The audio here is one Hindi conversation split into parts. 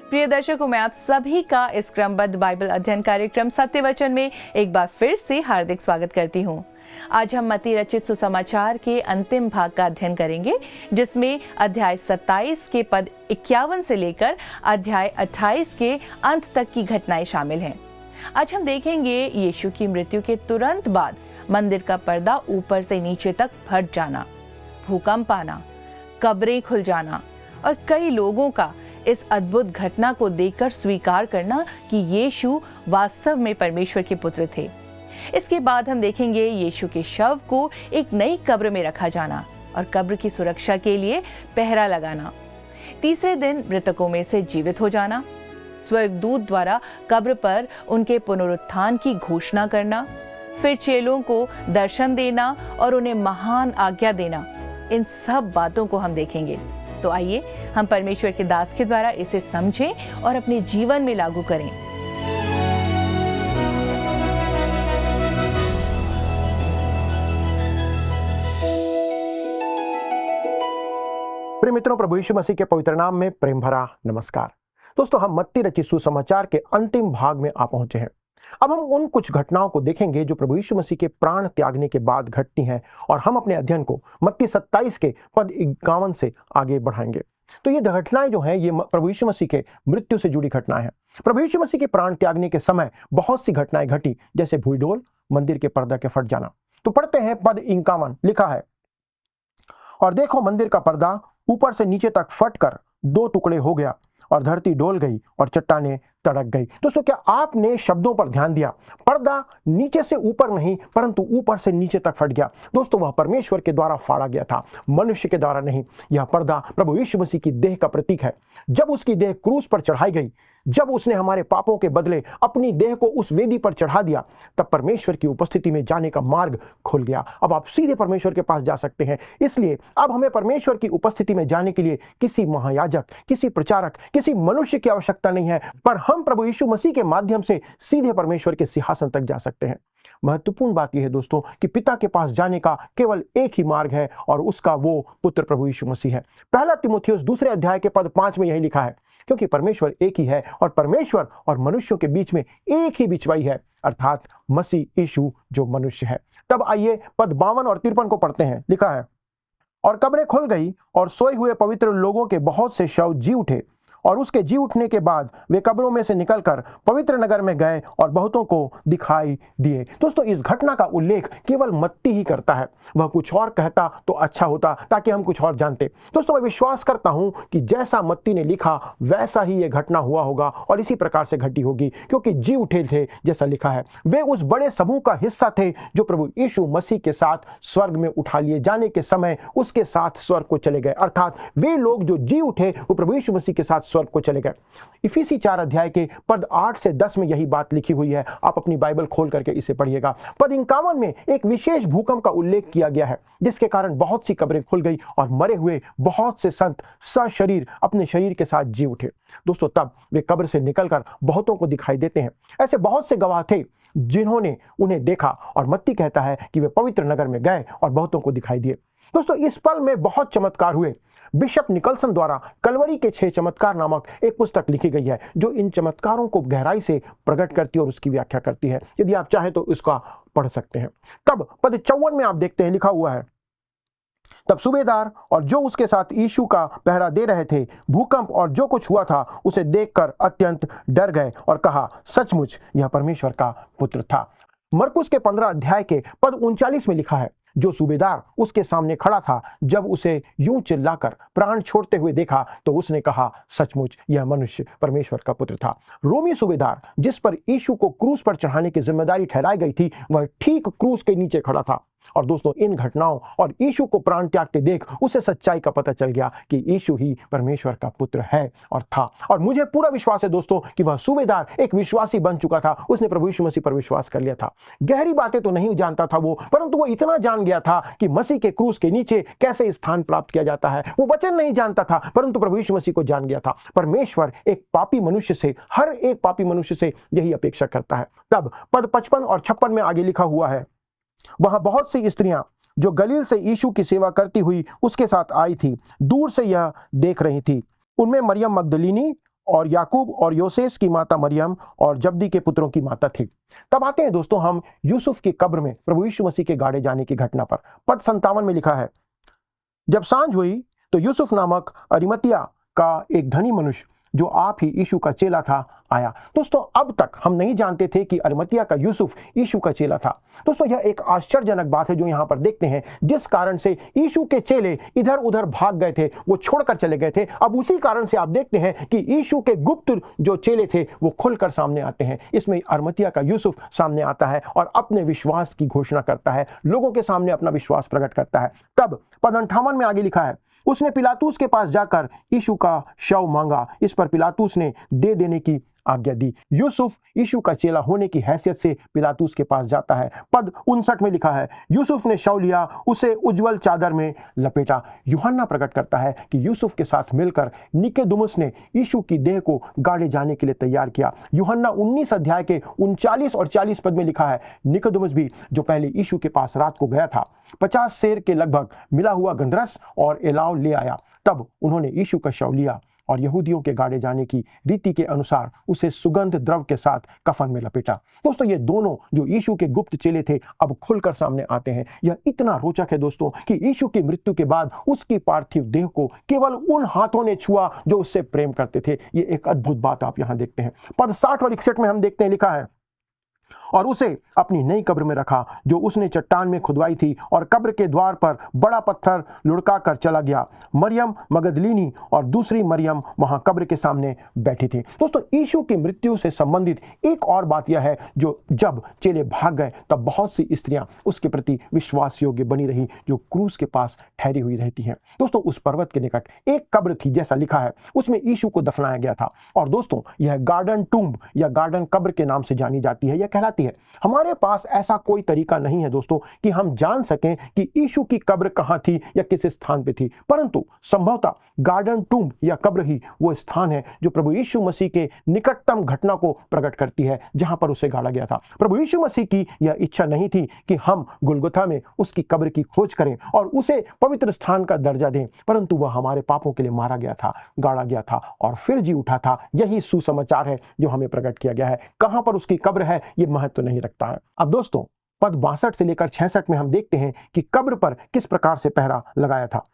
प्रिय दर्शकों, मैं आप सभी का इस क्रमबद्ध बाइबल अध्ययन कार्यक्रम सत्य वचन में एक बार फिर से हार्दिक स्वागत करती हूँ। आज हम मत्ती रचित सुसमाचार के अंतिम भाग का अध्ययन करेंगे, जिसमें अध्याय 27 के पद 51 से लेकर अध्याय 28 के अंत तक की घटनाएं शामिल हैं। आज हम देखेंगे यीशु की मृत्यु के तुरंत बाद मंदिर का पर्दा ऊपर से नीचे तक फट जाना, भूकंप आना, कब्रें खुल जाना और कई लोगों का इस अद्भुत घटना को देखकर स्वीकार करना कि यीशु वास्तव में परमेश्वर के पुत्र थे। इसके बाद हम देखेंगे यीशु के शव को एक नई कब्र में रखा जाना और कब्र की सुरक्षा के लिए पहरा लगाना। तीसरे दिन मृतकों में से जीवित हो जाना, स्वर्गदूत द्वारा कब्र पर उनके पुनरुत्थान की घोषणा करना, फिर चेलों को दर्शन देना और उन्हें महान आज्ञा देना। इन सब बातों को हम देखेंगे। तो आइए हम परमेश्वर के दास के द्वारा इसे समझें और अपने जीवन में लागू करें। प्रिय मित्रों, प्रभु यीशु मसीह के पवित्र नाम में प्रेम भरा नमस्कार। दोस्तों, हम मत्ती रचित सुसमाचार के अंतिम भाग में आ पहुंचे हैं। अब हम उन कुछ घटनाओं को देखेंगे जो प्रभु यीशु मसीह के प्राण त्यागने के बाद घटती हैं, और हम अपने अध्ययन को मत्ती 27 के पद 51 से आगे बढ़ाएंगे। तो ये घटनाएं जो हैं, ये प्रभु यीशु मसीह के मृत्यु से जुड़ी घटनाएं हैं। प्रभु यीशु मसीह के प्राण त्यागने के समय बहुत सी घटनाएं घटी, जैसे भूडोल, मंदिर के पर्दा के फट जाना। तो पढ़ते हैं पद 51। लिखा है, और देखो मंदिर का पर्दा ऊपर से नीचे तक फटकर 2 टुकड़े हो गया और धरती डोल गई और चट्टानें तड़क गई। दोस्तों, क्या आपने शब्दों पर ध्यान दिया? पर्दा नीचे से ऊपर नहीं, परंतु ऊपर से नीचे तक फट गया। दोस्तों, वह परमेश्वर के द्वारा फाड़ा गया था, मनुष्य के द्वारा नहीं। यह पर्दा प्रभु यीशु मसीह की देह का प्रतीक है। जब उसकी देह क्रूस पर चढ़ाई गई, जब उसने हमारे पापों के बदले अपनी देह को उस वेदी पर चढ़ा दिया, तब परमेश्वर की उपस्थिति में जाने का मार्ग खुल गया। अब आप सीधे परमेश्वर के पास जा सकते हैं। इसलिए अब हमें परमेश्वर की उपस्थिति में जाने के लिए किसी महायाजक, किसी प्रचारक, किसी मनुष्य की आवश्यकता नहीं है, पर हम प्रभु यीशु मसीह के माध्यम से सीधे परमेश्वर के सिंहासन तक जा सकते हैं। महत्वपूर्ण बात यह है दोस्तों कि पिता के पास जाने का केवल एक ही मार्ग है, और उसका वो पुत्र प्रभु यीशु मसीह है। पहला तीमुथियुस 2 अध्याय के पद 5 में यही लिखा है, क्योंकि परमेश्वर एक ही है और परमेश्वर और मनुष्यों के बीच में एक ही बिचवाई है, अर्थात मसीह यीशु जो मनुष्य है। तब आइए पद 52 और 53 को पढ़ते हैं। लिखा है, और कब्रें खुल गई और सोए हुए पवित्र लोगों के बहुत से शव जी उठे, और उसके जी उठने के बाद वे कब्रों में से निकलकर पवित्र नगर में गए और बहुतों को दिखाई दिए। दोस्तों, इस घटना का उल्लेख केवल मत्ती ही करता है। वह कुछ और कहता तो अच्छा होता, ताकि हम कुछ और जानते। दोस्तों, मैं विश्वास करता हूं कि जैसा मत्ती ने लिखा वैसा ही यह घटना हुआ होगा और इसी प्रकार से घटी होगी, क्योंकि जी उठे थे जैसा लिखा है। वे उस बड़े समूह का हिस्सा थे जो प्रभु यीशु मसीह के साथ स्वर्ग में उठा लिए जाने के समय उसके साथ स्वर्ग को चले गए। अर्थात वे लोग जो जी उठे वो प्रभु यीशु मसीह के साथ स्वर्ग को चले गए। इफिसी 4 अध्याय के पद 8 से 10 में यही बात लिखी हुई है। आप अपनी बाइबल खोल करके इसे पढ़िएगा। पद 51 में एक विशेष भूकंप का उल्लेख किया गया है, जिसके कारण बहुत सी कब्रें खुल गई और मरे हुए बहुत से संत सशरीर अपने शरीर के साथ जी उठे। दोस्तों, तब वे कब्र से निकलकर बहुतों को दिखाई देते हैं। ऐसे बहुत से गवाह थे जिन्होंने उन्हें देखा, और मत्ती कहता है कि वे पवित्र नगर में गए और बहुतों को दिखाई दिए। दोस्तों, इस पल में बहुत चमत्कार हुए। बिशप निकलसन द्वारा कलवरी के 6 चमत्कार नामक एक पुस्तक लिखी गई है, जो इन चमत्कारों को गहराई से प्रकट करती है और उसकी व्याख्या करती है। यदि आप चाहें तो इसका पढ़ सकते हैं। तब पद 54 में आप देखते हैं, लिखा हुआ है, तब सूबेदार और जो उसके साथ यीशु का पहरा दे रहे थे भूकंप और जो कुछ हुआ था उसे देखकर अत्यंत डर गए और कहा, सचमुच यह परमेश्वर का पुत्र था। मरकुस के 15 अध्याय के पद 39 में लिखा है, जो सूबेदार उसके सामने खड़ा था, जब उसे यूं चिल्लाकर प्राण छोड़ते हुए देखा तो उसने कहा, सचमुच यह मनुष्य परमेश्वर का पुत्र था। रोमी सूबेदार जिस पर यीशु को क्रूस पर चढ़ाने की जिम्मेदारी ठहराई गई थी, वह ठीक क्रूस के नीचे खड़ा था। और दोस्तों, इन घटनाओं और यीशु को प्राण त्यागते देख उसे सच्चाई का पता चल गया कि यीशु ही परमेश्वर का पुत्र है और था। और मुझे पूरा विश्वास है दोस्तों कि वह सूबेदार एक विश्वासी बन चुका था। उसने प्रभु यीशु मसीह पर विश्वास कर लिया था। गहरी बातें तो नहीं जानता था वो, परंतु वो इतना जान गया था कि मसीह के क्रूस के नीचे कैसे स्थान प्राप्त किया जाता है। वो वचन नहीं जानता था, परंतु प्रभु यीशु मसीह को जान गया था। परमेश्वर एक पापी मनुष्य से, हर एक पापी मनुष्य से यही अपेक्षा करता है। तब पद 55 और 56 में आगे लिखा हुआ है, वहां बहुत सी स्त्रियां जो गलील से यीशु की सेवा करती हुई उसके साथ आई थी, दूर से यह देख रही थी। उनमें मरियम मगदलीनी और याकूब और योसेस की माता मरियम और जब्दी के पुत्रों की माता थी। तब आते हैं दोस्तों हम यूसुफ की कब्र में प्रभु यीशु मसीह के गाड़े जाने की घटना पर। पद 57 में लिखा है, जब सांझ हुई तो यूसुफ नामक अरिमतिया का एक धनी मनुष्य जो आप ही यीशु का चेला था आया। दोस्तों अब तक हम नहीं जानते थे कि अरिमतिया का यूसुफ यीशु का चेला था। दोस्तों यह एक आश्चर्यजनक बात है जो यहाँ पर देखते हैं, जिस कारण से यीशु के चेले इधर उधर भाग गए थे, वो छोड़कर चले गए थे। अब उसी कारण से आप देखते हैं कि यीशु के गुप्त जो चेले थे वो खुलकर सामने आते हैं। इसमें अरिमतिया का यूसुफ सामने आता है और अपने विश्वास की घोषणा करता है, लोगों के सामने अपना विश्वास प्रकट करता है। तब पद 58 में आगे लिखा है, उसने पिलातुस के पास जाकर यीशु का शव मांगा। इस पर पिलातुस ने दे देने की आज्ञा दी। यूसुफ यीशु का चेला होने की हैसियत से पिलातुस के पास जाता है। पद 59 में लिखा है, यूसुफ ने शव लिया, उसे उज्जवल चादर में लपेटा। यूहन्ना प्रकट करता है कि यूसुफ के साथ मिलकर निकोदेमुस ने यीशु की देह को गाड़े जाने के लिए तैयार किया। यूहन्ना 19 अध्याय के 39 और 40 पद में लिखा है, निकोदेमुस भी जो पहले यीशु के पास रात को गया था 50 सेर के लगभग मिला हुआ गंधरस और एलाव ले आया। तब उन्होंने यीशु का शव लिया और यहूदियों के गाड़े जाने की रीति के अनुसार उसे सुगंध द्रव के साथ कफन में लपेटा। दोस्तों ये दोनों जो यीशु के गुप्त चेले थे अब खुलकर सामने आते हैं। यह इतना रोचक है दोस्तों कि यीशु की मृत्यु के बाद उसकी पार्थिव देह को केवल उन हाथों ने छुआ जो उससे प्रेम करते थे। ये एक अद्भुत बात आप यहां देखते हैं। पद 60 और 61 में हम देखते हैं, लिखा है, और उसे अपनी नई कब्र में रखा जो उसने चट्टान में खुदवाई थी, और कब्र के द्वार पर बड़ा पत्थर लुढ़का कर चला गया। मरियम मगदलीनी और दूसरी मरियम वहां कब्र के सामने बैठी थी। दोस्तों यीशु की मृत्यु से संबंधित एक और बात यह है, जो जब चेले भाग गए तब बहुत सी स्त्रियां उसके प्रति विश्वास योग्य बनी रही जो क्रूस के पास ठहरी हुई रहती हैं। दोस्तों उस पर्वत के निकट एक कब्र थी, जैसा लिखा है, उसमें यीशु को दफनाया गया था। और दोस्तों यह गार्डन टूम्ब या गार्डन कब्र के नाम से जानी जाती है, यह कहलाती है। हमारे पास ऐसा कोई तरीका नहीं है दोस्तों कि हम जान सकें कि यीशु की कब्र कहां थी या किस स्थान पे थी, परंतु संभवतः गार्डन टूम्ब या कब्र ही वो स्थान है जो प्रभु यीशु मसीह के निकटतम घटना को प्रकट करती है जहां पर उसे गाड़ा गया था। प्रभु यीशु मसीह की यह इच्छा नहीं थी कि हम गुलगुथा में उसकी कब्र की खोज करें और उसे पवित्र स्थान का दर्जा दें, परंतु वह हमारे पापों के लिए मारा गया था, गाड़ा गया था और फिर जी उठा था। यही सुसमाचार है जो हमें प्रकट किया गया है। कहां पर उसकी कब्र है ये महत्व नहीं रखता है। अब दोस्तों पद 62 से लेकर 66 में हम देखते हैं कि कब्र पर किस प्रकार से पहरा लगाया था।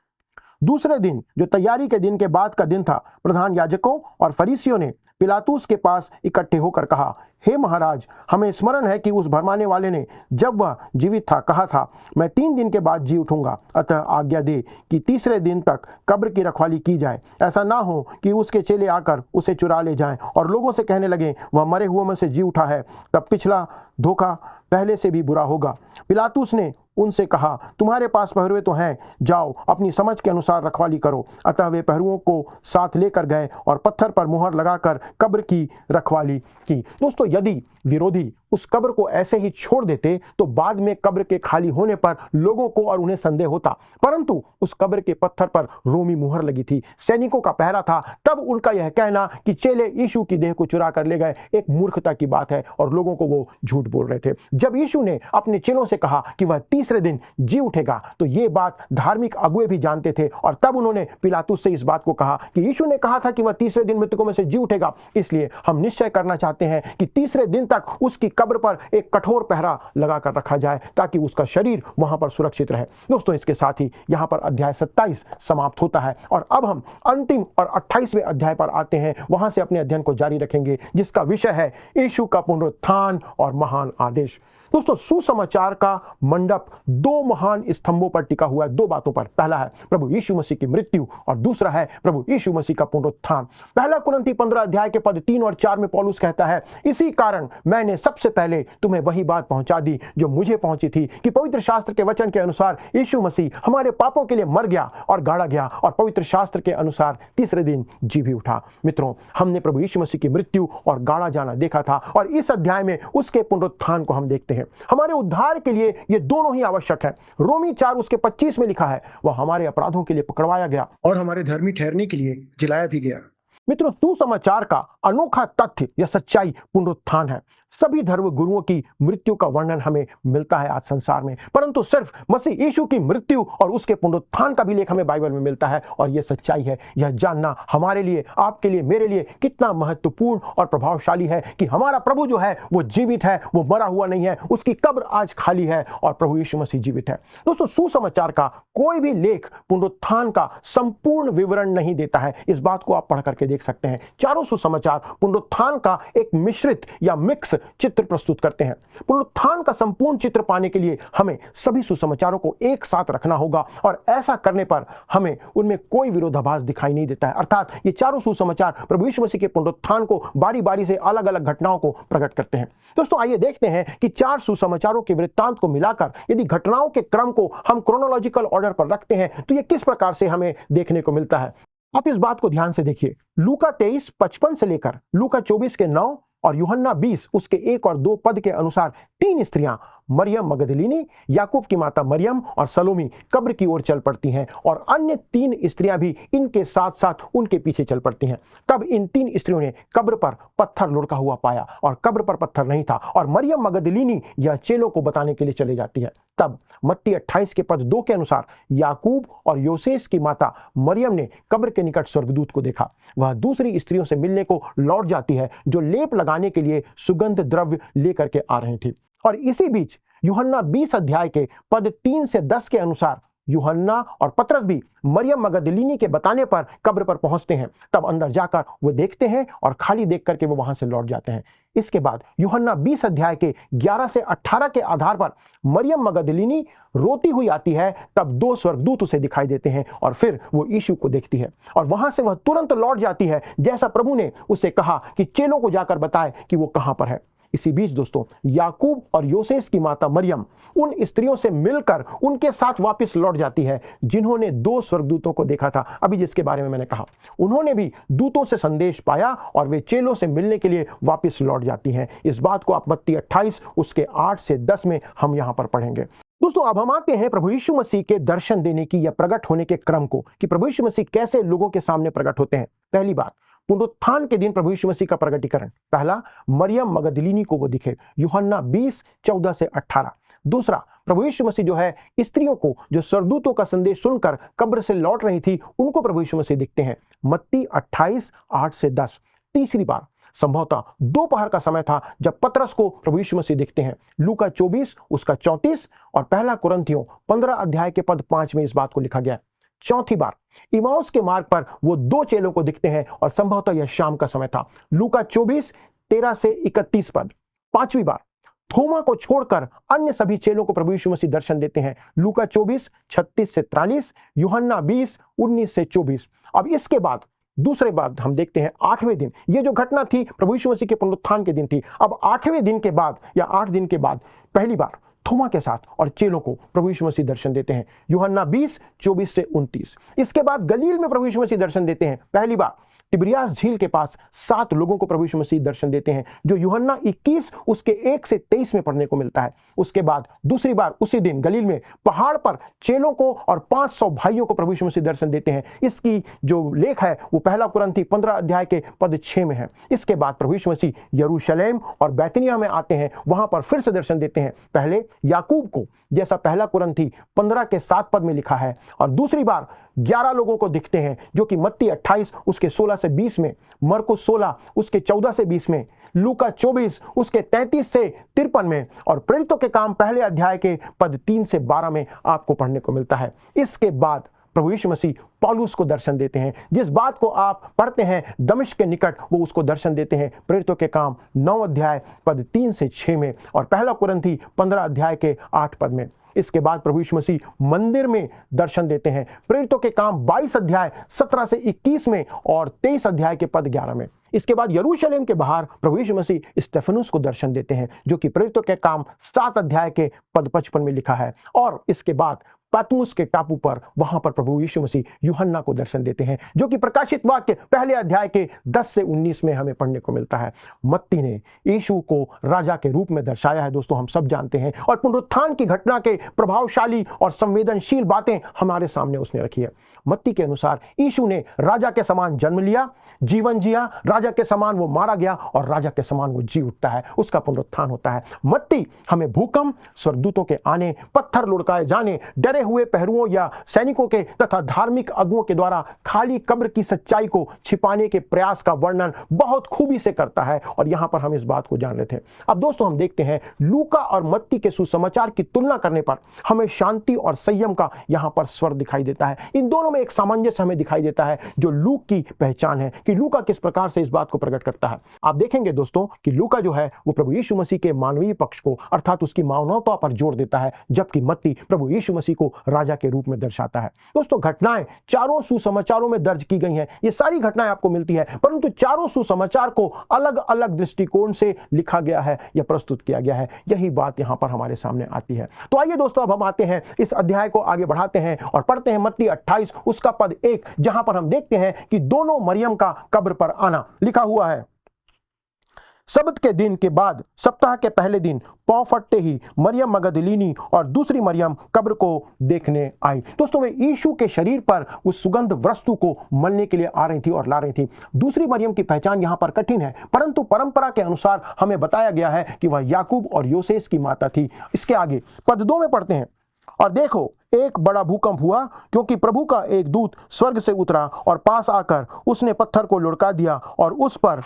दूसरे दिन जो तैयारी के दिन के बाद का दिन था, प्रधान याजकों और फरीसियों ने पिलातुस के पास इकट्ठे होकर कहा, हे महाराज, हमें स्मरण है कि उस भरमाने वाले ने जब वह जीवित था कहा था, मैं 3 दिन के बाद जी उठूंगा। अतः आज्ञा दे कि तीसरे दिन तक कब्र की रखवाली की जाए, ऐसा ना हो कि उसके चेले आकर उसे चुरा ले जाएं और लोगों से कहने लगे वह मरे हुओं में से जी उठा है, तब पिछला धोखा पहले से भी बुरा होगा। पिलातुस ने उनसे कहा, तुम्हारे पास पहरुए तो हैं, जाओ अपनी समझ के अनुसार रखवाली करो। अतः वे पहरुओं को साथ लेकर गए और पत्थर पर मुहर लगाकर कब्र की रखवाली की। दोस्तों यदि विरोधी उस कब्र को ऐसे ही छोड़ देते तो बाद में कब्र के खाली होने पर लोगों को और उन्हें संदेह होता, परंतु उस कब्र के पत्थर पर रोमी मुहर लगी थी, सैनिकों का पहरा था। तब उनका यह कहना कि चेले यीशु की देह को चुरा कर ले गए एक मूर्खता की बात है और लोगों को वो झूठ बोल रहे थे। जब यीशु ने अपने चेलों से कहा कि वह तीसरे दिन जी उठेगा तो ये बात धार्मिक अगुए भी जानते थे और तब उन्होंने पिलातुस से इस बात को कहा कि यीशु ने कहा था कि वह तीसरे दिन मृतकों में से जी उठेगा, इसलिए हम निश्चय करना चाहते हैं कि तीसरे दिन तक उसकी कब्र पर एक कठोर पहरा लगाकर रखा जाए ताकि उसका शरीर वहां पर सुरक्षित रहे। दोस्तों इसके साथ ही यहां पर अध्याय 27 समाप्त होता है और अब हम अंतिम और 28वें अध्याय पर आते हैं। वहां से अपने अध्ययन को जारी रखेंगे जिसका विषय है यीशु का पुनरुत्थान और महान आदेश। दोस्तों सुसमाचार का मंडप 2 महान स्तंभों पर टिका हुआ है, 2 बातों पर। पहला है प्रभु यीशु मसीह की मृत्यु और दूसरा है प्रभु यीशु मसीह का पुनरुत्थान। पहला कुरिन्थी 15 अध्याय के पद 3 और 4 में पौलुस कहता है, इसी कारण मैंने सबसे पहले तुम्हें वही बात पहुंचा दी जो मुझे पहुंची थी कि पवित्र शास्त्र के वचन के अनुसार यीशु मसीह हमारे पापों के लिए मर गया और गाड़ा गया और पवित्र शास्त्र के अनुसार तीसरे दिन जी भी उठा। मित्रों हमने प्रभु यीशु मसीह की मृत्यु और गाड़ा जाना देखा था और इस अध्याय में उसके पुनरुत्थान को हम देखते हैं। हमारे उद्धार के लिए ये दोनों ही आवश्यक है। रोमी 4 उसके 25 में लिखा है, वह हमारे अपराधों के लिए पकड़वाया गया और हमारे धर्मी ठहरने के लिए जिलाया भी गया। मित्रों सुसमाचार का अनोखा तथ्य या सच्चाई पुनरुत्थान है। सभी धर्म गुरुओं की मृत्यु का वर्णन हमें मिलता है आज संसार में, परंतु सिर्फ मसीह यीशु की मृत्यु और उसके पुनरुत्थान का भी लेख हमें बाइबल में मिलता है। और यह सच्चाई है, यह जानना हमारे लिए, आपके लिए, मेरे लिए कितना महत्वपूर्ण और प्रभावशाली है कि हमारा प्रभु जो है वो जीवित है, वो मरा हुआ नहीं है, उसकी कब्र आज खाली है और प्रभु यीशु मसीह जीवित है। दोस्तों, सुसमाचार का कोई भी लेख पुनरुत्थान का संपूर्ण विवरण नहीं देता है। इस बात को आप पढ़ करके देख सकते हैं। चारों सुसमाचार पुनरुत्थान का एक मिश्रित या मिक्स चित्र प्रस्तुत करते हैं। पुनरुत्थान का संपूर्ण चित्र पाने के लिए हमें सभी सुसमाचारों को एक साथ रखना होगा और ऐसा करने पर हमें उनमें कोई विरोधाभास दिखाई नहीं देता है। अर्थात ये चारों सुसमाचार प्रभु यीशु मसीह के पुनरुत्थान को बारी बारी से अलग अलग घटनाओं को प्रकट करते हैं। दोस्तों, आइए देखते हैं कि चार सुसमाचारों के वृत्तांत को मिलाकर यदि घटनाओं के क्रम को हम क्रोनोलॉजिकल ऑर्डर पर रखते हैं तो ये किस प्रकार से हमें देखने को मिलता है। आप इस बात को ध्यान से देखिए। लूका 23:55 से लेकर लूका 24:9 और यूहन्ना 20 उसके 1 और 2 पद के अनुसार 3 स्त्रियां मरियम मगदलीनी, याकूब की माता मरियम और सलोमी कब्र की ओर चल पड़ती हैं और अन्य 3 स्त्रियां भी इनके साथ साथ उनके पीछे चल पड़ती हैं। तब इन 3 स्त्रियों ने कब्र पर पत्थर लुढ़का हुआ पाया और कब्र पर पत्थर नहीं था और मरियम मगदलीनी यह चेलों को बताने के लिए चली जाती है। तब मत्ती 28 के पद 2 के अनुसार याकूब और योसेस की माता मरियम ने कब्र के निकट स्वर्गदूत को देखा। वह दूसरी स्त्रियों से मिलने को लौट जाती है जो लेप लगाने के लिए सुगंध द्रव्य लेकर के आ रही थी। और इसी बीच यूहन्ना 20 अध्याय के पद 3 से 10 के अनुसार यूहन्ना और पतरस भी मरियम मगदलीनी के बताने पर कब्र पर पहुंचते हैं। तब अंदर जाकर वो देखते हैं और खाली देख करके वो वहां से लौट जाते हैं। इसके बाद यूहन्ना 20 अध्याय के 11 से 18 के आधार पर मरियम मगदलीनी रोती हुई आती है। तब 2 स्वर्गदूत उसे दिखाई देते हैं और फिर वो यीशु को देखती है और वहां से वह तुरंत लौट जाती है, जैसा प्रभु ने उसे कहा कि चेलों को जाकर बताए कि वो कहां पर है। इसी बीच दोस्तों, याकूब और योसेस की माता मरियम उन स्त्रियों से मिलकर उनके साथ वापस लौट जाती है जिन्होंने 2 स्वर्गदूतों को देखा था, अभी जिसके बारे में मैंने कहा। उन्होंने भी दूतों से संदेश पाया और वे चेलों से मिलने के लिए वापस लौट जाती हैं। इस बात को आप मत्ती 28 उसके 8 से 10 में हम यहां पर पढ़ेंगे। दोस्तों, अब हम आते हैं प्रभु यीशु मसीह के दर्शन देने की या प्रकट होने के क्रम को, कि प्रभु यीशु मसीह कैसे लोगों के सामने प्रकट होते हैं। पहली बात, पुनरुत्थान के दिन प्रभु यीशु मसीह का प्रकटीकरण। पहला, मरियम मगदलीनी को वो दिखे, यूहन्ना 20:14 से 18। दूसरा, प्रभु यीशु मसीह जो है स्त्रियों को जो स्वर्गदूतों का संदेश सुनकर कब्र से लौट रही थी उनको प्रभु यीशु मसीह दिखते हैं, मत्ती 28:8 से 10। तीसरी बार संभवतः दोपहर का समय था जब पतरस को प्रभु यीशु मसीह दिखते हैं, लूका 24 उसका 34 और पहला कुरिन्थियों 15 अध्याय के पद 5 में इस बात को लिखा गया है। चौथी बार इमाउस के मार्ग पर वो 2 चेलों को दिखते हैं और संभवतः यह शाम का समय था, लूका 24:13 से 31 पद। पांचवी बार थोमा को छोड़कर अन्य सभी चेलों को प्रभु यीशु मसीह दर्शन देते हैं, लूका 24:36 से 43, यूहन्ना 20:19 से 24। अब इसके बाद दूसरे बार हम देखते हैं 8वें दिन। ये जो घटना थी प्रभु यीशु मसीह के पुनरुत्थान के दिन थी। अब 8वें दिन के बाद या 8 दिन के बाद पहली बार थोमा के साथ और चेलों को प्रभु यीशु मसीह दर्शन देते हैं, यूहन्ना 20:24 से 29। इसके बाद गलील में प्रभु यीशु मसीह दर्शन देते हैं। पहली बार तिबिरियास झील के पास 7 लोगों को प्रभु यीशु मसीह दर्शन देते हैं, जो यूहन्ना 21 उसके 1 से 23 में पढ़ने को मिलता है। उसके बाद दूसरी बार उसी दिन गलील में पहाड़ पर चेलों को और 500 भाइयों को प्रभु यीशु मसीह दर्शन देते हैं। इसकी जो लेख है वो पहला कुरिन्थी 15 अध्याय के पद 6 में है। इसके बाद प्रभु यीशु मसीह यरूशलेम और बैतनिया में आते हैं, वहां पर फिर से दर्शन देते हैं, पहले याकूब को, जैसा पहला कुरिन्थी 15 के 7 पद में लिखा है, और दूसरी बार 11 लोगों को दिखते हैं, जो कि मत्ती 28 उसके 16 से 20 में, मरकुस 16 उसके 14 से 20 में, लूका 24 उसके 33 से 53 में और प्रेरितों के काम पहले अध्याय के पद 3 से 12 में आपको पढ़ने को मिलता है। इसके बाद प्रभु यीशु मसीह पौलुस को दर्शन देते हैं। जिस बात को आप पढ़ते हैं दमिश्क के निकट, वो उसको दर्शन देते हैं प्रेरितों के काम 9 अध्याय पद 3 से 6 में और पहला कुरिन्थी 15 अध्याय के 8 पद में। इसके बाद प्रभु यीशु मसीह मंदिर में दर्शन देते हैं प्रेरितों के काम 22 अध्याय 17 से 21 में और 23 अध्याय के पद 11 में। इसके बाद यरूशलेम के बाहर प्रभु यीशु मसीह स्टेफनुस को दर्शन देते हैं, जो कि प्रेरितों के काम 7 अध्याय के पद 55 में लिखा है। और इसके बाद पातमुस के टापू पर, वहां पर प्रभु यीशु मसीह यूहन्ना को दर्शन देते हैं, जो कि प्रकाशित वाक्य पहले अध्याय के 10 से 19 में हमें पढ़ने को मिलता है। मत्ती ने यीशु को राजा के रूप में दर्शाया है, दोस्तों हम सब जानते हैं, और पुनरुत्थान की घटना के प्रभावशाली और संवेदनशील बातें हमारे सामने उसने रखी है। मत्ती के अनुसार यीशु ने राजा के समान जन्म लिया, जीवन जिया, राजा के समान वो मारा गया और राजा के समान वो जी उठता है, उसका पुनरुत्थान होता है। मत्ती हमें भूकंप, स्वर्गदूतों के आने, पत्थर लुढ़काए जाने, डरे हुए पहरुओं या सैनिकों के तथा धार्मिक अगुओं के द्वारा खाली कब्र की सच्चाई को छिपाने के प्रयास का वर्णन बहुत खूबी से करता है, और यहां पर हम इस बात को जान रहे थे। अब दोस्तों हम देखते हैं लूका और मत्ती के सुसमाचार की तुलना करने पर हमें शांति और संयम का यहां पर स्वर दिखाई देता है। इन दोनों में एक सामंजस्य हमें दिखाई देता है, जो लूक की पहचान है कि लूका किस प्रकार से इस बात को प्रकट करता है। आप देखेंगे दोस्तों कि लूका जो है वो प्रभु यीशु मसीह के मानवीय पक्ष को, अर्थात उसकी मानवता पर जोर देता है, जबकि मत्ती प्रभु यीशु मसीह को राजा के रूप में दर्शाता है। दोस्तों घटनाएं चारों सुसमाचारों में दर्ज की गई हैं, ये सारी घटनाएं आपको मिलती है, परंतु चारों सुसमाचार को अलग अलग दृष्टिकोण से लिखा गया है या प्रस्तुत किया गया है। यही बात यहां पर हमारे सामने आती है। तो आइए दोस्तों अब हम आते हैं इस अध्याय को आगे बढ़ाते हैं और पढ़ते हैं मत्ती 28 उसका पद 1, जहां पर हम देखते हैं कि दोनों मरियम का कब्र पर आना लिखा हुआ है। सब्त के दिन के बाद सप्ताह के पहले दिन पांव फटते ही मरियम मगदलीनी और दूसरी मरियम कब्र को देखने आई। दोस्तों वे यीशु के शरीर पर उस सुगंध वस्तु को मलने के लिए आ रही थी और ला रही थी। दूसरी मरियम की पहचान यहां पर कठिन है, परंतु परंपरा के अनुसार हमें बताया गया है कि वह याकूब और योसेस की माता थी। इसके आगे पद 2 में पढ़ते हैं, और देखो एक बड़ा भूकंप हुआ, क्योंकि प्रभु का एक दूत स्वर्ग से उतरा और पास आकर उसने पत्थर को लुढ़का दिया और उस पर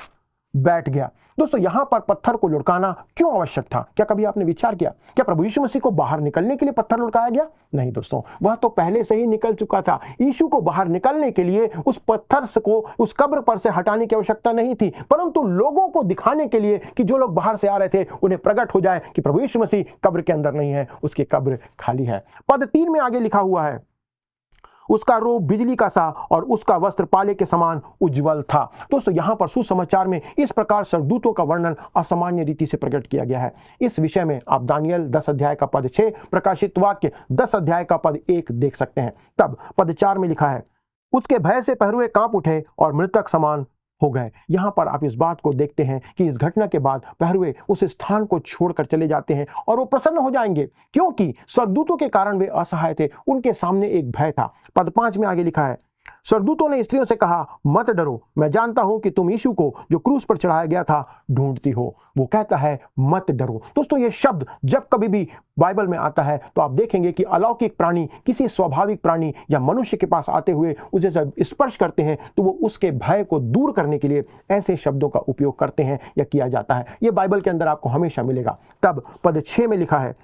बैठ गया। दोस्तों यहां पर पत्थर को लुढ़काना क्यों आवश्यक था? क्या कभी आपने विचार किया? क्या प्रभु यीशु मसीह को बाहर निकलने के लिए पत्थर लुढ़काया गया? नहीं दोस्तों, वह तो पहले से ही निकल चुका था। यीशु को बाहर निकलने के लिए उस पत्थर को उस कब्र पर से हटाने की आवश्यकता नहीं थी, परंतु लोगों को दिखाने के लिए कि जो लोग बाहर से आ रहे थे उन्हें प्रकट हो जाए कि प्रभु यीशु मसीह कब्र के अंदर नहीं है, उसकी कब्र खाली है। पद 3 में आगे लिखा हुआ है, उसका रोब बिजली का सा और उसका वस्त्र पाले के समान उज्जवल था। दोस्तों यहां पर सुसमाचार में इस प्रकार स्वर्गदूतों का वर्णन असामान्य रीति से प्रकट किया गया है। इस विषय में आप दानियल 10 अध्याय का पद 6, प्रकाशित वाक्य 10 अध्याय का पद 1 देख सकते हैं। तब पद 4 में लिखा है, उसके भय से पहरुए कांप उठे और मृतक समान हो गए। यहां पर आप इस बात को देखते हैं कि इस घटना के बाद पहरुए उस स्थान को छोड़कर चले जाते हैं और वो प्रसन्न हो जाएंगे, क्योंकि स्वर्गदूतों के कारण वे असहाय थे, उनके सामने एक भय था। पद 5 में आगे लिखा है, स्वर्गदूतों ने स्त्रियों से कहा, मत डरो, मैं जानता हूं कि तुम यीशु को जो क्रूस पर चढ़ाया गया था ढूंढती हो। वो कहता है मत डरो। दोस्तों ये शब्द जब कभी भी बाइबल में आता है तो आप देखेंगे कि अलौकिक प्राणी किसी स्वाभाविक प्राणी या मनुष्य के पास आते हुए उसे जब स्पर्श करते हैं तो वो उसके भय को दूर करने के लिए ऐसे शब्दों का उपयोग करते हैं या किया जाता है। ये बाइबल के अंदर आपको हमेशा मिलेगा। तब पद 6 में लिखा है,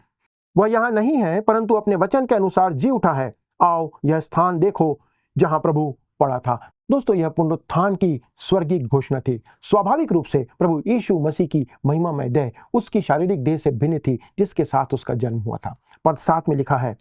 वह यहाँ नहीं है परंतु अपने वचन के अनुसार जी उठा है, आओ यह स्थान देखो जहां प्रभु पड़ा था। दोस्तों यह पुनरुत्थान की स्वर्गीय घोषणा थी। स्वाभाविक रूप से प्रभु यीशु मसीह की महिमामय देह उसकी शारीरिक देह से भिन्न थी जिसके साथ उसका जन्म हुआ था। पद 7 में लिखा है,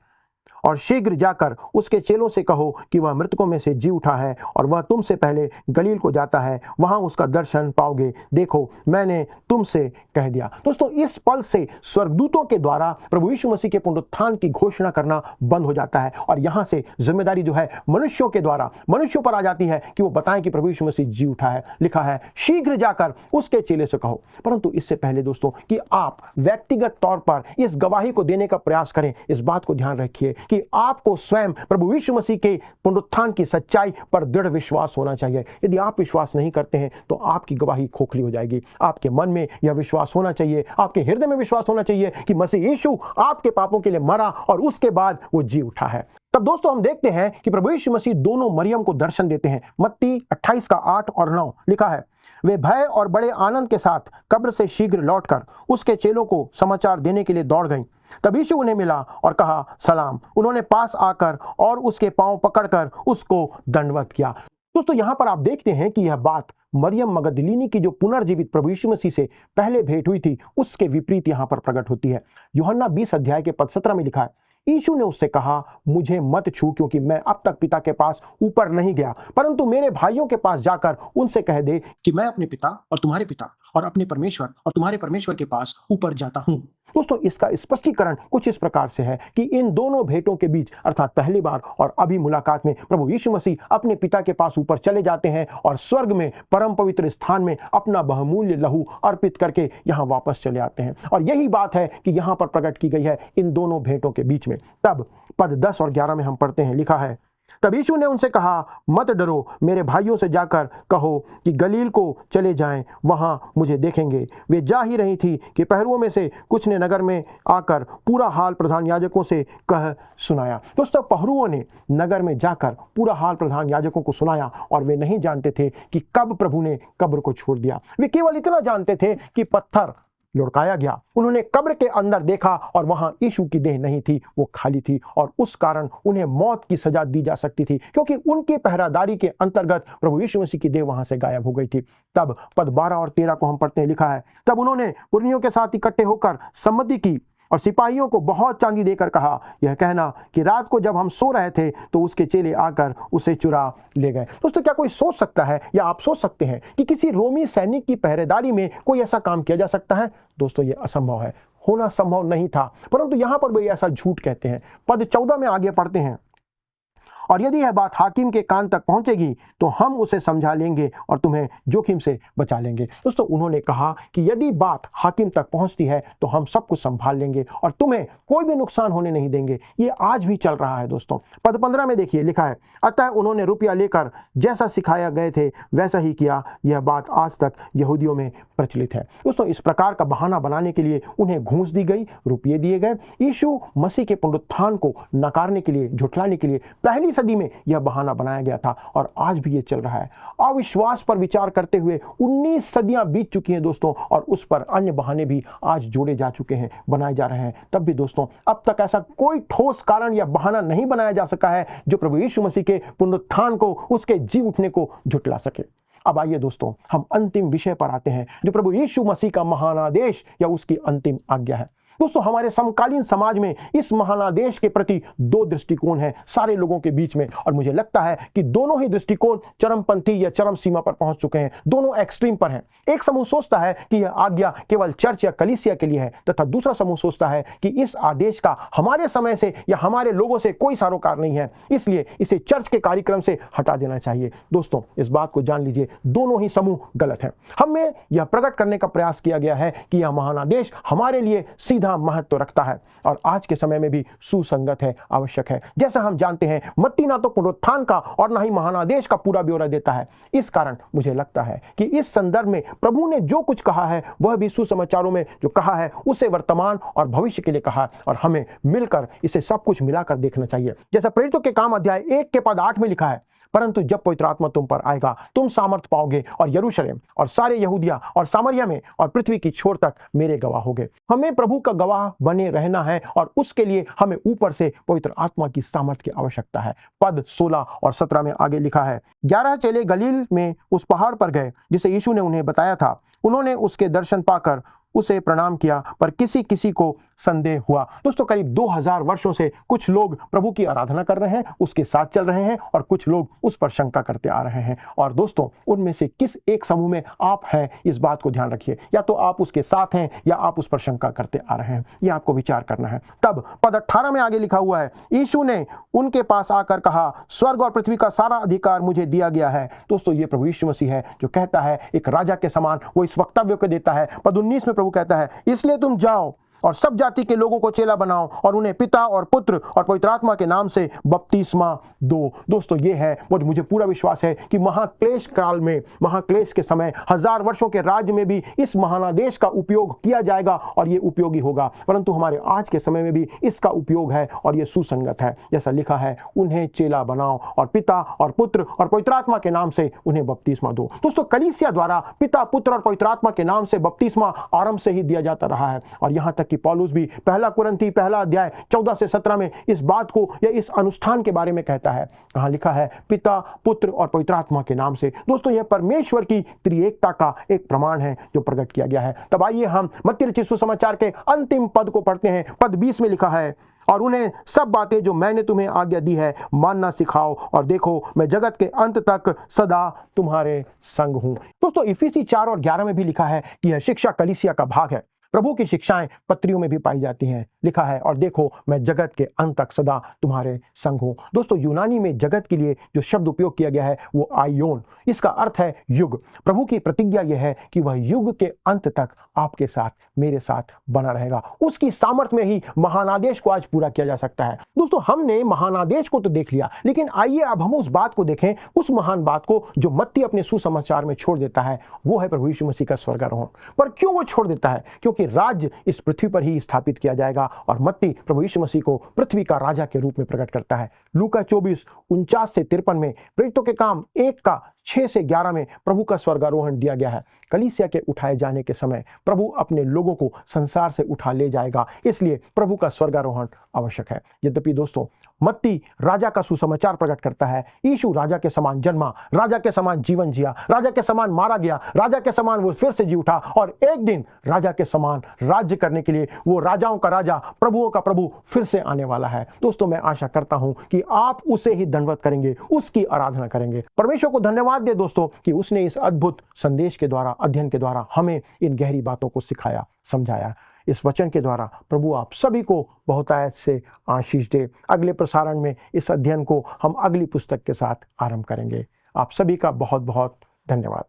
और शीघ्र जाकर उसके चेलों से कहो कि वह मृतकों में से जी उठा है और वह तुमसे पहले गलील को जाता है, वहां उसका दर्शन पाओगे। देखो मैंने तुमसे कह दिया। दोस्तों इस पल से स्वर्गदूतों के द्वारा प्रभु यीशु मसीह के पुनरुत्थान की घोषणा करना बंद हो जाता है और यहां से जिम्मेदारी जो है मनुष्यों के द्वारा मनुष्यों पर आ जाती है कि वो बताएं कि प्रभु यीशु मसीह जी उठा है। लिखा है शीघ्र जाकर उसके चेले से कहो। परंतु इससे पहले दोस्तों कि आप व्यक्तिगत तौर पर इस गवाही को देने का प्रयास करें, इस बात को ध्यान रखिए कि आपको स्वयं प्रभु यीशु मसीह के पुनरुत्थान की सच्चाई पर दृढ़ विश्वास होना चाहिए। यदि आप विश्वास नहीं करते हैं तो आपकी गवाही खोखली हो जाएगी। आपके मन में यह विश्वास होना चाहिए, आपके हृदय में विश्वास होना चाहिए कि मसीह यीशु आपके पापों के लिए मरा और उसके बाद वो जी उठा है। तब दोस्तों हम देखते हैं कि प्रभु यीशु मसीह दोनों मरियम को दर्शन देते हैं। मत्ती 28 का 8 और 9 लिखा है, वे भय और बड़े आनंद के साथ कब्र से शीघ्र लौटकर उसके चेलों को समाचार देने के लिए दौड़ गईं। तब यीशु उन्हें मिला और कहा सलाम। उन्होंने पास आकर और उसके पांव पकड़कर उसको दंडवत किया। दोस्तों यहां पर आप देखते हैं कि यह बात मरियम मगदलीनी की जो पुनर्जीवित प्रभु यीशु मसीह से पहले भेंट हुई थी उसके विपरीत यहां पर प्रकट होती है। यूहन्ना 20 अध्याय के पद 17 में लिखा है, यीशु ने उससे कहा, मुझे मत छू, क्योंकि मैं अब तक पिता के पास ऊपर नहीं गया, परंतु मेरे भाइयों के पास जाकर उनसे कह दे कि मैं अपने पिता और तुम्हारे पिता और अपने परमेश्वर और तुम्हारे परमेश्वर के पास ऊपर जाता हूँ। दोस्तों, इसका स्पष्टीकरण कुछ इस प्रकार से है कि इन दोनों भेंटों के बीच अर्थात पहली बार और अभी मुलाकात में प्रभु यीशु मसीह अपने पिता के पास ऊपर चले जाते हैं और स्वर्ग में परम पवित्र स्थान में अपना बहुमूल्य लहू अर्पित करके यहाँ वापस चले आते हैं। और यही बात है कि यहाँ पर प्रकट की गई है इन दोनों भेंटों के बीच में। तब पद 10 और 11 में हम पढ़ते हैं, लिखा है, तब यीशु ने उनसे कहा, मत डरो, मेरे भाइयों से जाकर कहो कि गलील को चले जाएं, वहां मुझे देखेंगे। वे जा ही रही थी कि पहरुओं में से कुछ ने नगर में आकर पूरा हाल प्रधान याजकों से कह सुनाया। दोस्तों, पहरुओं ने नगर में जाकर पूरा हाल प्रधान याजकों को सुनाया और वे नहीं जानते थे कि कब प्रभु ने कब्र को छोड़ दिया। वे केवल इतना जानते थे कि पत्थर लुढ़काया गया। उन्होंने कब्र के अंदर देखा और वहां यीशु की देह नहीं थी, वो खाली थी, और उस कारण उन्हें मौत की सजा दी जा सकती थी, क्योंकि उनके पहरादारी के अंतर्गत प्रभु यीशु मसीह की देह वहां से गायब हो गई थी। तब पद 12 और 13 को हम पढ़ते हैं, लिखा है, तब उन्होंने पुरनियों के साथ इकट्ठे होकर सम्मति की और सिपाहियों को बहुत चांदी देकर कहा, यह कहना कि रात को जब हम सो रहे थे तो उसके चेले आकर उसे चुरा ले गए। दोस्तों, क्या कोई सोच सकता है या आप सोच सकते हैं कि किसी रोमी सैनिक की पहरेदारी में कोई ऐसा काम किया जा सकता है? दोस्तों, ये असंभव है, होना संभव नहीं था, परंतु यहां पर वे ऐसा झूठ कहते हैं। पद 14 में आगे पढ़ते हैं, और यदि यह बात हाकिम के कान तक पहुंचेगी तो हम उसे समझा लेंगे और तुम्हें जोखिम से बचा लेंगे। दोस्तों, उन्होंने कहा कि यदि बात हाकिम तक पहुंचती है तो हम सब कुछ संभाल लेंगे और तुम्हें कोई भी नुकसान होने नहीं देंगे। ये आज भी चल रहा है। दोस्तों, पद 15 में देखिए, लिखा है, अतः उन्होंने रुपया लेकर जैसा सिखाया गए थे वैसा ही किया। यह बात आज तक यहूदियों में प्रचलित है। दोस्तों, इस प्रकार का बहाना बनाने के लिए उन्हें घूस दी गई, रुपये दिए गए। यीशु मसीह के पुनरुत्थान को नकारने के लिए, झुठलाने के लिए पहली सदी में यह बहाना बनाया गया था और आज भी ये चल रहा है। अविश्वास पर विचार करते हुए 19 सदियां बीत चुकी हैं दोस्तों, और उस पर अन्य बहाने भी आज जोड़े जा चुके हैं, बनाए जा रहे हैं। तब भी दोस्तों, अब तक ऐसा कोई ठोस कारण या बहाना नहीं बनाया जा सका है जो प्रभु यीशु मसीह के पुनरुत्थान को, उसके जी उठने को झुठला सके। अब आइए दोस्तों, हम अंतिम विषय पर आते हैं जो प्रभु यीशु मसीह का महानादेश या उसकी अंतिम आज्ञा है। दोस्तों, हमारे समकालीन समाज में इस महानादेश के प्रति दो दृष्टिकोण हैं सारे लोगों के बीच में, और मुझे लगता है कि दोनों ही दृष्टिकोण चरमपंथी या चरम सीमा पर पहुंच चुके हैं, दोनों एक्सट्रीम पर हैं। एक समूह सोचता है कि यह आज्ञा केवल चर्च या कलीसिया के लिए है, तथा दूसरा समूह सोचता है कि इस आदेश का हमारे समय से या हमारे लोगों से कोई सरोकार नहीं है, इसलिए इसे चर्च के कार्यक्रम से हटा देना चाहिए। दोस्तों, इस बात को जान लीजिए, दोनों ही समूह गलत हैं। हमें यह प्रकट करने का प्रयास किया गया है कि यह महानादेश हमारे लिए सीधा महत्व रखता है और आज के समय में भी सुसंगत है, आवश्यक है। जैसा हम जानते हैं, मत्ती ना तो पुनरुत्थान का और ना ही महानादेश का पूरा ब्यौरा देता है। इस कारण मुझे लगता है कि इस संदर्भ में प्रभु ने जो कुछ कहा है वह भी सुसमाचारों में जो कहा है उसे वर्तमान और भविष्य के लिए कहा, और हमें मिलकर इसे सब कुछ मिलाकर देखना चाहिए। जैसा प्रेरितों के काम अध्याय 1 के पद 8 में लिखा है, परंतु जब पवित्र आत्मा तुम पर आएगा तुम सामर्थ पाओगे और यरूशलेम और सारे यहूदिया और सामरिया में और पृथ्वी की छोर तक मेरे गवाह होगे। हमें प्रभु का गवाह बने रहना है और उसके लिए हमें ऊपर से पवित्र आत्मा की सामर्थ की आवश्यकता है। पद 16 और 17 में आगे लिखा है, 11 चेले गलील में उस पहाड़ पर गए जिसे यीशु ने उन्हें बताया था। उन्होंने उसके दर्शन पाकर उसे प्रणाम किया, पर किसी किसी को संदेह हुआ। दोस्तों, करीब 2000 वर्षों से कुछ लोग प्रभु की आराधना कर रहे हैं, उसके साथ चल रहे हैं, और कुछ लोग उस पर शंका करते आ रहे हैं। और दोस्तों, उनमें से किस एक समूह में आप हैं, इस बात को ध्यान रखिए। या तो आप उसके साथ हैं या आप उस पर शंका करते आ रहे हैं, यह आपको विचार करना है। तब पद 18 में आगे लिखा हुआ है, यीशु ने उनके पास आकर कहा, स्वर्ग और पृथ्वी का सारा अधिकार मुझे दिया गया है। दोस्तों, ये प्रभु यीशु मसीह है जो कहता है एक राजा के समान वो इस वक्तव्य को देता है। पद 19 में प्रभु कहता है, इसलिए तुम जाओ और सब जाति के लोगों को चेला बनाओ और उन्हें पिता और पुत्र और पवित्र आत्मा के नाम से बपतिस्मा दो। दोस्तों, ये है मुझे पूरा विश्वास है कि महाक्लेश काल में, महाक्लेश के समय, 1000 वर्षों के राज्य में भी इस महानादेश का उपयोग किया जाएगा और ये उपयोगी होगा। परंतु हमारे आज के समय में भी इसका उपयोग है और ये सुसंगत है। जैसा लिखा है, उन्हें चेला बनाओ और पिता और पुत्र और पवित्र आत्मा के नाम से उन्हें बपतिस्मा दो। दोस्तों, कलीसिया द्वारा पिता, पुत्र और पवित्र आत्मा के नाम से बपतिस्मा आरंभ से ही दिया जाता रहा है, और यहाँ तक कि पौलुस भी पहला कुरिन्थी पहला अध्याय 14 से 17 में इस बात को या इस अनुष्ठान के बारे में कहता है। कहाँ लिखा है? पिता, पुत्र और पवित्र आत्मा के नाम से। दोस्तों, यह परमेश्वर की त्रिएकता का एक प्रमाण है जो प्रकट किया गया है। तब आइए हम मत्ती रचित सुसमाचार के अंतिम पद को पढ़ते हैं। पद 20 में लिखा है, और उन्हें सब बातें जो मैंने तुम्हें आज्ञा दी है मानना सिखाओ, और देखो मैं जगत के अंत तक सदा तुम्हारे संग हूं। दोस्तों इफिसी 4 और 11 में भी लिखा है कि यह शिक्षा कलीसिया का भाग है। प्रभु की शिक्षाएं पत्रियों में भी पाई जाती हैं। लिखा है, और देखो मैं जगत के अंत तक सदा तुम्हारे संग हूं। दोस्तों यूनानी में जगत के लिए जो शब्द उपयोग किया गया है वो आयोन, इसका अर्थ है युग। प्रभु की प्रतिज्ञा यह है कि वह युग के अंत तक आपके साथ, मेरे साथ बना रहेगा। उसकी सामर्थ्य में ही महानादेश को आज पूरा किया जा सकता है। दोस्तों हमने महानादेश को तो देख लिया, लेकिन आइए अब हम उस बात को देखें, उस महान बात को जो मत्ती अपने सुसमाचार में छोड़ देता है, वो है प्रभु यीशु मसीह का स्वर्गारोहण। पर क्यों वो छोड़ देता है? क्योंकि राज्य इस पृथ्वी पर ही स्थापित किया जाएगा, और मत्ती प्रभु यीशु मसीह को पृथ्वी का राजा के रूप में प्रकट करता है। लूका 24:49-53 में, प्रेरितों के काम 1:6-11 में प्रभु का स्वर्गारोहण दिया गया है। कलीसिया के उठाए जाने के समय प्रभु अपने लोगों को संसार से उठा ले जाएगा, इसलिए प्रभु का स्वर्गारोहण आवश्यक है। यद्यपि दोस्तों मत्ती राजा का सुसमाचार प्रकट करता है। यीशु राजा के समान जन्मा, राजा के समान जीवन जिया, राजा के समान मारा गया, राजा के समान वो फिर से जी उठा, और एक दिन राजा के समान राज्य करने के लिए वो राजाओं का राजा, प्रभुओं का प्रभु फिर से आने वाला है। दोस्तों मैं आशा करता हूं कि आप उसे ही दंडवत करेंगे, उसकी आराधना करेंगे। परमेश्वर को धन्यवाद दे दोस्तों कि उसने इस अद्भुत संदेश के द्वारा, अध्ययन के द्वारा हमें इन गहरी बातों को सिखाया, समझाया। इस वचन के द्वारा प्रभु आप सभी को बहुतायत से आशीष दे। अगले प्रसारण में इस अध्ययन को हम अगली पुस्तक के साथ आरंभ करेंगे। आप सभी का बहुत बहुत धन्यवाद।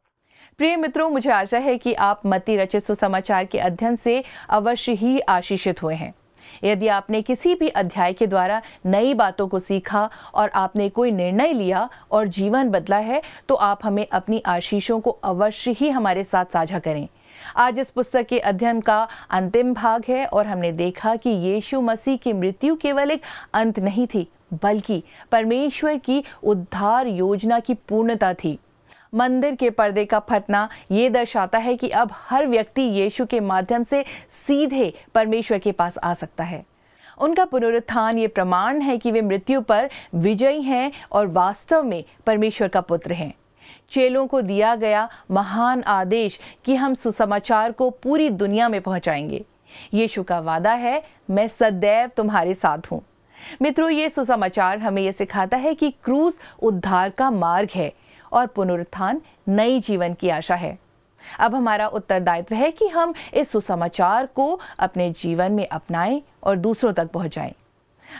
प्रिय मित्रों, मुझे आशा है कि आप मत्ती रचित सुसमाचार के अध्ययन से अवश्य ही आशीषित हुए हैं। यदि आपने किसी भी अध्याय के द्वारा नई बातों को सीखा और आपने कोई निर्णय लिया और जीवन बदला है, तो आप हमें अपनी आशीषों को अवश्य ही हमारे साथ साझा करें। आज इस पुस्तक के अध्ययन का अंतिम भाग है, और हमने देखा कि यीशु मसीह की मृत्यु केवल एक अंत नहीं थी, बल्कि परमेश्वर की उद्धार योजना की पूर्णता थी। मंदिर के पर्दे का फटना ये दर्शाता है कि अब हर व्यक्ति यीशु के माध्यम से सीधे परमेश्वर के पास आ सकता है। उनका पुनरुत्थान ये प्रमाण है कि वे मृत्यु पर विजयी हैं और वास्तव में परमेश्वर का पुत्र हैं। चेलों को दिया गया महान आदेश कि हम सुसमाचार को पूरी दुनिया में पहुंचाएंगे। यीशु का वादा है, मैं सदैव तुम्हारे साथ हूं। मित्रों, ये सुसमाचार हमें यह सिखाता है कि क्रूस उद्धार का मार्ग है और पुनरुत्थान नई जीवन की आशा है। अब हमारा उत्तरदायित्व है कि हम इस सुसमाचार को अपने जीवन में अपनाएं और दूसरों तक पहुंचाएं।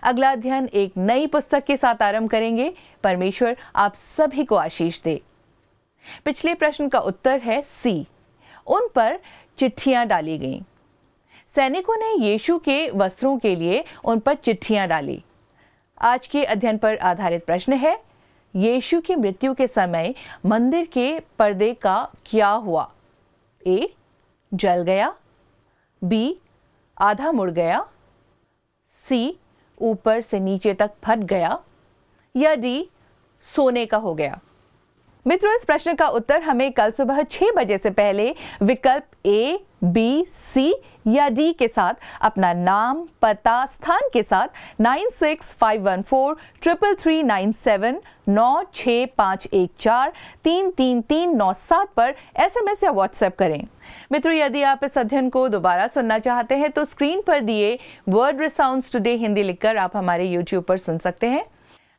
अगला अध्ययन एक नई पुस्तक के साथ आरंभ करेंगे। परमेश्वर आप सभी को आशीष दे। पिछले प्रश्न का उत्तर है सी। उन पर चिट्ठियां डाली गईं। सैनिकों ने यीशु के वस्त्रों के लिए उन पर चिट्ठियां डाली। आज के अध्ययन पर आधारित प्रश्न है, यीशु की मृत्यु के समय मंदिर के पर्दे का क्या हुआ? ए, जल गया, बी, आधा मुड़ गया, सी, ऊपर से नीचे तक फट गया, या डी, सोने का हो गया। मित्रों, इस प्रश्न का उत्तर हमें कल सुबह 6 बजे से पहले विकल्प ए, बी, सी या डी के साथ अपना नाम, पता, स्थान के साथ 9651433397 96514 33397 पर SMS या WhatsApp करें। मित्रों, यदि आप इस अध्ययन को दोबारा सुनना चाहते हैं तो स्क्रीन पर दिए वर्ड रिसाउंड्स टुडे हिंदी लिखकर आप हमारे YouTube पर सुन सकते हैं।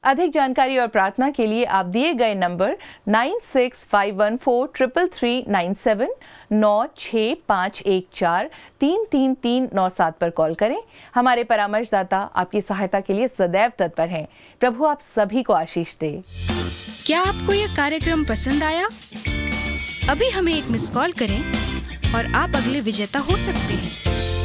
अधिक जानकारी और प्रार्थना के लिए आप दिए गए नंबर 9651433397 96514 33397 पर कॉल करें। हमारे परामर्शदाता आपकी सहायता के लिए सदैव तत्पर हैं। प्रभु आप सभी को आशीष दे। क्या आपको यह कार्यक्रम पसंद आया? अभी हमें एक मिस कॉल करें और आप अगले विजेता हो सकते हैं।